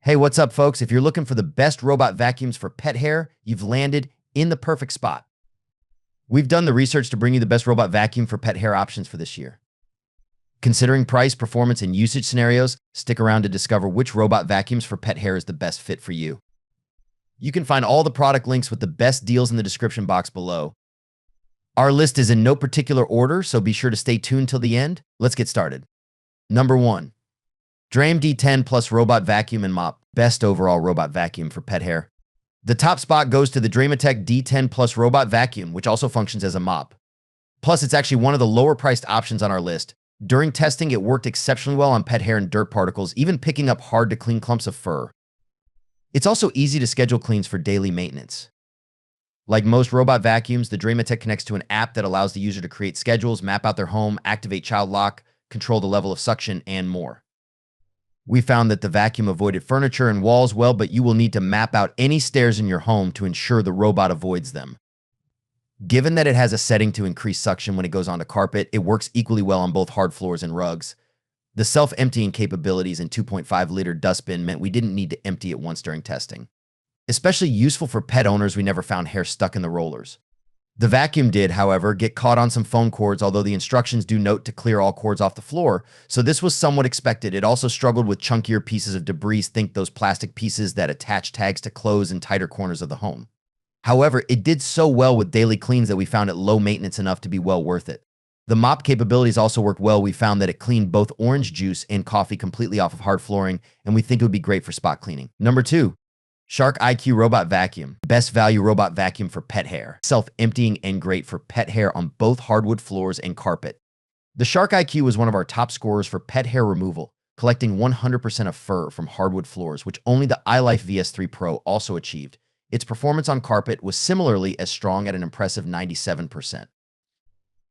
Hey, what's up, folks? If you're looking for the best robot vacuums for pet hair, you've landed in the perfect spot. We've done the research to bring you the best robot vacuum for pet hair options for this year. Considering price, performance, and usage scenarios, stick around to discover which robot vacuums for pet hair is the best fit for you. You can find all the product links with the best deals in the description box below. Our list is in no particular order, so be sure to stay tuned till the end. Let's get started. Number 1. Dreame D10 Plus Robot Vacuum and Mop. Best overall robot vacuum for pet hair. The top spot goes to the Dreame D10 Plus Robot Vacuum, which also functions as a mop. Plus, it's actually one of the lower priced options on our list. During testing, it worked exceptionally well on pet hair and dirt particles, even picking up hard to clean clumps of fur. It's also easy to schedule cleans for daily maintenance. Like most robot vacuums, the Dreame connects to an app that allows the user to create schedules, map out their home, activate child lock, control the level of suction, and more. We found that the vacuum avoided furniture and walls well, but you will need to map out any stairs in your home to ensure the robot avoids them. Given that it has a setting to increase suction when it goes onto carpet, it works equally well on both hard floors and rugs. The self-emptying capabilities and 2.5-liter dustbin meant we didn't need to empty it once during testing. Especially useful for pet owners, we never found hair stuck in the rollers. The vacuum did, however, get caught on some phone cords, although the instructions do note to clear all cords off the floor, so this was somewhat expected. It also struggled with chunkier pieces of debris, think those plastic pieces that attach tags to clothes in tighter corners of the home. However, it did so well with daily cleans that we found it low maintenance enough to be well worth it. The mop capabilities also worked well. We found that it cleaned both orange juice and coffee completely off of hard flooring, and we think it would be great for spot cleaning. Number 2. Shark IQ Robot Vacuum. Best value robot vacuum for pet hair. Self-emptying and great for pet hair on both hardwood floors and carpet. The Shark IQ was one of our top scorers for pet hair removal, collecting 100% of fur from hardwood floors, which only the iLife VS3 Pro also achieved. Its performance on carpet was similarly as strong at an impressive 97%.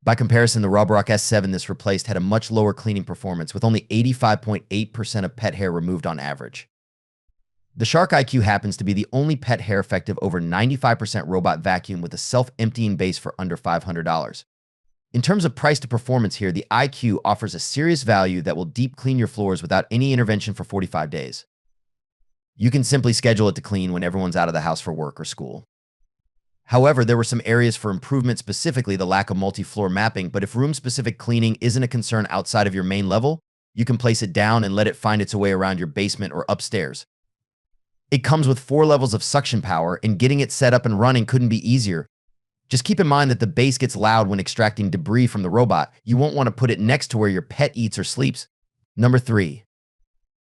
By comparison, the Roborock S7 this replaced had a much lower cleaning performance, with only 85.8% of pet hair removed on average. The Shark IQ happens to be the only pet hair effective over 95% robot vacuum with a self-emptying base for under $500. In terms of price to performance here, the IQ offers a serious value that will deep clean your floors without any intervention for 45 days. You can simply schedule it to clean when everyone's out of the house for work or school. However, there were some areas for improvement, specifically the lack of multi-floor mapping, but if room-specific cleaning isn't a concern outside of your main level, you can place it down and let it find its way around your basement or upstairs. It comes with 4 levels of suction power, and getting it set up and running couldn't be easier. Just keep in mind that the base gets loud when extracting debris from the robot. You won't want to put it next to where your pet eats or sleeps. Number 3.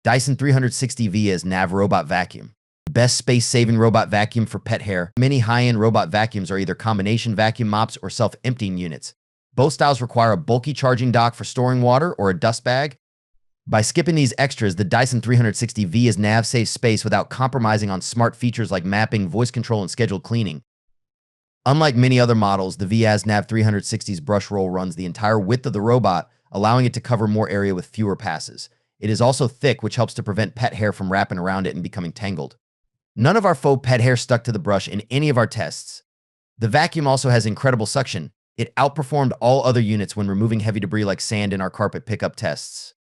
Dyson 360V as Nav Robot Vacuum. Best space-saving robot vacuum for pet hair. Many high-end robot vacuums are either combination vacuum mops or self-emptying units. Both styles require a bulky charging dock for storing water or a dust bag. By skipping these extras, the Dyson 360V is nav saves space without compromising on smart features like mapping, voice control, and scheduled cleaning. Unlike many other models, the VAS Nav 360's brush roll runs the entire width of the robot, allowing it to cover more area with fewer passes. It is also thick, which helps to prevent pet hair from wrapping around it and becoming tangled. None of our faux pet hair stuck to the brush in any of our tests. The vacuum also has incredible suction. It outperformed all other units when removing heavy debris like sand in our carpet pickup tests.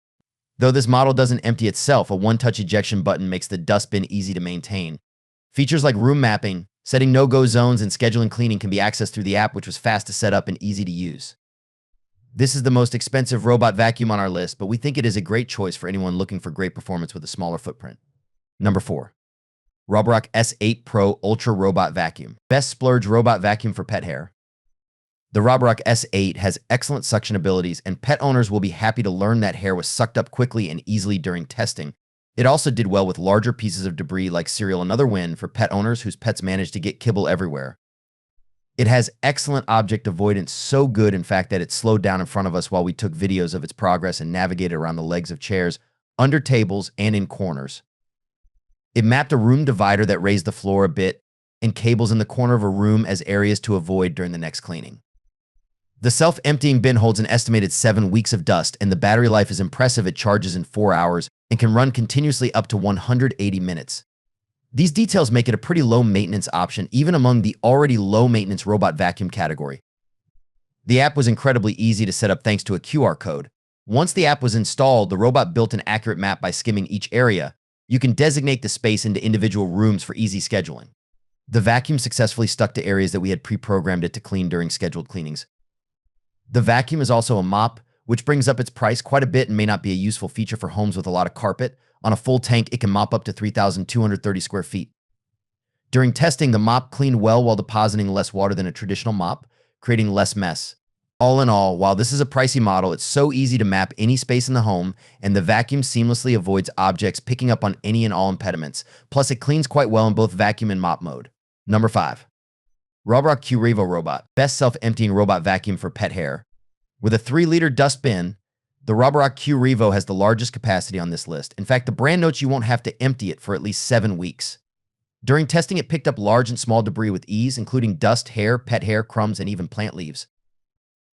Though this model doesn't empty itself, a one-touch ejection button makes the dustbin easy to maintain. Features like room mapping, setting no-go zones, and scheduling cleaning can be accessed through the app, which was fast to set up and easy to use. This is the most expensive robot vacuum on our list, but we think it is a great choice for anyone looking for great performance with a smaller footprint. Number 4. Roborock S8 Pro Ultra Robot Vacuum. Best splurge robot vacuum for pet hair. The Roborock S8 has excellent suction abilities, and pet owners will be happy to learn that hair was sucked up quickly and easily during testing. It also did well with larger pieces of debris like cereal, another win for pet owners whose pets manage to get kibble everywhere. It has excellent object avoidance, so good in fact that it slowed down in front of us while we took videos of its progress and navigated around the legs of chairs, under tables, and in corners. It mapped a room divider that raised the floor a bit and cables in the corner of a room as areas to avoid during the next cleaning. The self-emptying bin holds an estimated 7 weeks of dust, and the battery life is impressive. It charges in 4 hours and can run continuously up to 180 minutes. These details make it a pretty low-maintenance option, even among the already low-maintenance robot vacuum category. The app was incredibly easy to set up thanks to a QR code. Once the app was installed, the robot built an accurate map by skimming each area. You can designate the space into individual rooms for easy scheduling. The vacuum successfully stuck to areas that we had pre-programmed it to clean during scheduled cleanings. The vacuum is also a mop, which brings up its price quite a bit and may not be a useful feature for homes with a lot of carpet. On a full tank, it can mop up to 3,230 square feet. During testing, the mop cleaned well while depositing less water than a traditional mop, creating less mess. All in all, while this is a pricey model, it's so easy to map any space in the home, and the vacuum seamlessly avoids objects picking up on any and all impediments. Plus, it cleans quite well in both vacuum and mop mode. Number 5. Roborock Revo Robot. Best self-emptying robot vacuum for pet hair. With a 3-liter dust bin, the Roborock Revo has the largest capacity on this list. In fact, the brand notes you won't have to empty it for at least 7 weeks. During testing, it picked up large and small debris with ease, including dust, hair, pet hair, crumbs, and even plant leaves.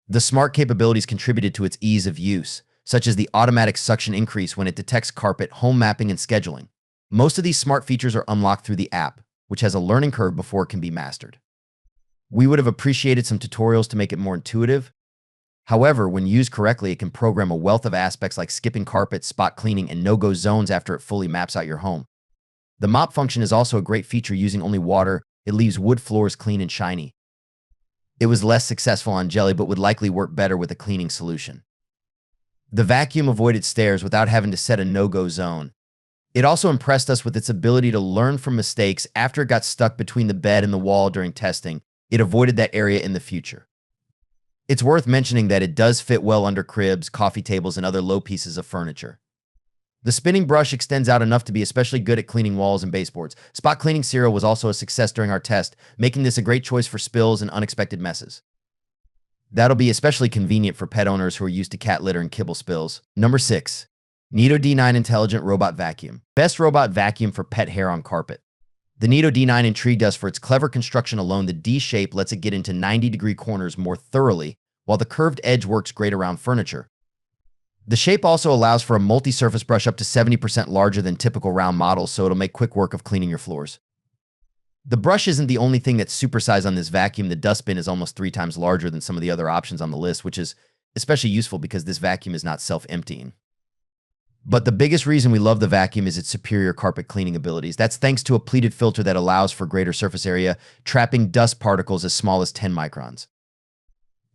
The smart capabilities contributed to its ease of use, such as the automatic suction increase when it detects carpet, home mapping, and scheduling. Most of these smart features are unlocked through the app, which has a learning curve before it can be mastered. We would have appreciated some tutorials to make it more intuitive. However, when used correctly, it can program a wealth of aspects like skipping carpet, spot cleaning, and no-go zones after it fully maps out your home. The mop function is also a great feature. Using only water, it leaves wood floors clean and shiny. It was less successful on jelly, but would likely work better with a cleaning solution. The vacuum avoided stairs without having to set a no-go zone. It also impressed us with its ability to learn from mistakes after it got stuck between the bed and the wall during testing. It avoided that area in the future. It's worth mentioning that it does fit well under cribs, coffee tables, and other low pieces of furniture. The spinning brush extends out enough to be especially good at cleaning walls and baseboards. Spot cleaning cereal was also a success during our test, making this a great choice for spills and unexpected messes. That'll be especially convenient for pet owners who are used to cat litter and kibble spills. Number 6. Neato D9 Intelligent Robot Vacuum. Best robot vacuum for pet hair on carpet. The Neato D9 intrigued us for its clever construction alone. The D shape lets it get into 90-degree corners more thoroughly, while the curved edge works great around furniture. The shape also allows for a multi-surface brush up to 70% larger than typical round models, so it'll make quick work of cleaning your floors. The brush isn't the only thing that's supersized on this vacuum. The dustbin is almost 3 times larger than some of the other options on the list, which is especially useful because this vacuum is not self-emptying. But the biggest reason we love the vacuum is its superior carpet cleaning abilities. That's thanks to a pleated filter that allows for greater surface area, trapping dust particles as small as 10 microns.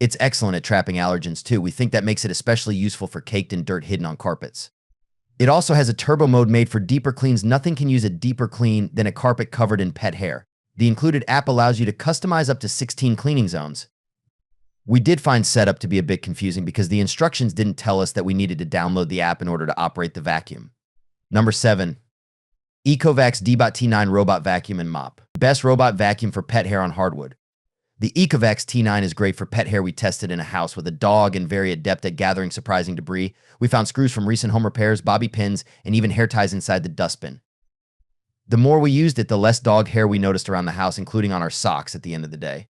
It's excellent at trapping allergens too. We think that makes it especially useful for caked and dirt hidden on carpets. It also has a turbo mode made for deeper cleans. Nothing can use a deeper clean than a carpet covered in pet hair. The included app allows you to customize up to 16 cleaning zones. We did find setup to be a bit confusing because the instructions didn't tell us that we needed to download the app in order to operate the vacuum. Number 7. ECOVACS DEEBOT T9 Robot Vacuum and Mop. Best robot vacuum for pet hair on hardwood. The ECOVACS T9 is great for pet hair. We tested in a house with a dog and very adept at gathering surprising debris. We found screws from recent home repairs, bobby pins, and even hair ties inside the dustbin. The more we used it, the less dog hair we noticed around the house, including on our socks at the end of the day.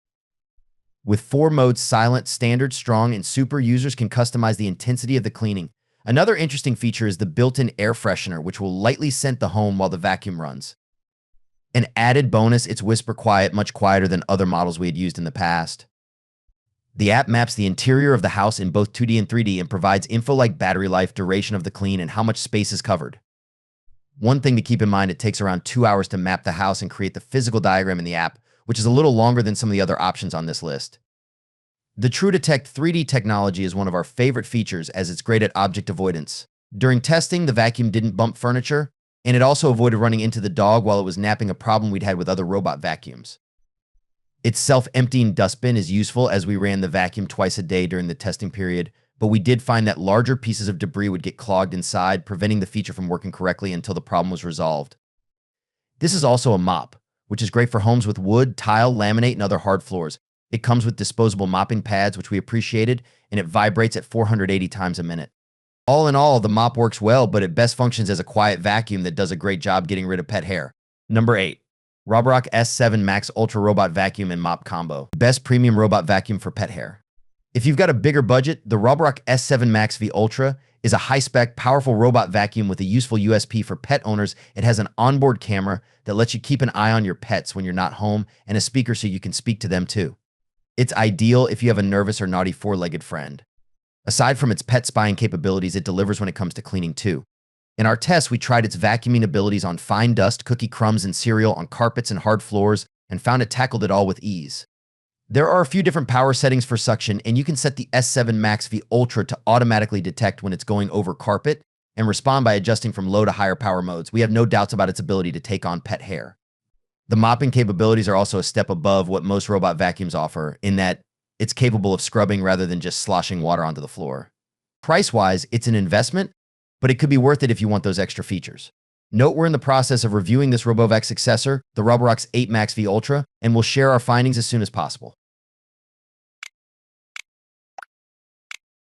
With 4 modes, silent, standard, strong, and super, users can customize the intensity of the cleaning. Another interesting feature is the built-in air freshener, which will lightly scent the home while the vacuum runs. An added bonus, it's whisper quiet, much quieter than other models we had used in the past. The app maps the interior of the house in both 2D and 3D and provides info like battery life, duration of the clean, and how much space is covered. One thing to keep in mind, it takes around 2 hours to map the house and create the physical diagram in the app, which is a little longer than some of the other options on this list. The TrueDetect 3D technology is one of our favorite features as it's great at object avoidance. During testing, the vacuum didn't bump furniture, and it also avoided running into the dog while it was napping, a problem we'd had with other robot vacuums. Its self-emptying dustbin is useful as we ran the vacuum twice a day during the testing period, but we did find that larger pieces of debris would get clogged inside, preventing the feature from working correctly until the problem was resolved. This is also a mop, which is great for homes with wood, tile, laminate, and other hard floors. It comes with disposable mopping pads, which we appreciated, and it vibrates at 480 times a minute. All in all, the mop works well, but it best functions as a quiet vacuum that does a great job getting rid of pet hair. Number 8. Roborock S7 Max Ultra Robot Vacuum and Mop Combo. Best premium robot vacuum for pet hair. If you've got a bigger budget, the Roborock S7 Max V Ultra is a high-spec, powerful robot vacuum with a useful USP for pet owners. It has an onboard camera that lets you keep an eye on your pets when you're not home, and a speaker so you can speak to them too. It's ideal if you have a nervous or naughty 4-legged friend. Aside from its pet spying capabilities, it delivers when it comes to cleaning too. In our tests, we tried its vacuuming abilities on fine dust, cookie crumbs, and cereal, on carpets and hard floors, and found it tackled it all with ease. There are a few different power settings for suction, and you can set the S7 Max V Ultra to automatically detect when it's going over carpet and respond by adjusting from low to higher power modes. We have no doubts about its ability to take on pet hair. The mopping capabilities are also a step above what most robot vacuums offer, in that it's capable of scrubbing rather than just sloshing water onto the floor. Price-wise, it's an investment, but it could be worth it if you want those extra features. Note we're in the process of reviewing this RoboVac successor, the Roborock's 8 Max V Ultra, and we'll share our findings as soon as possible.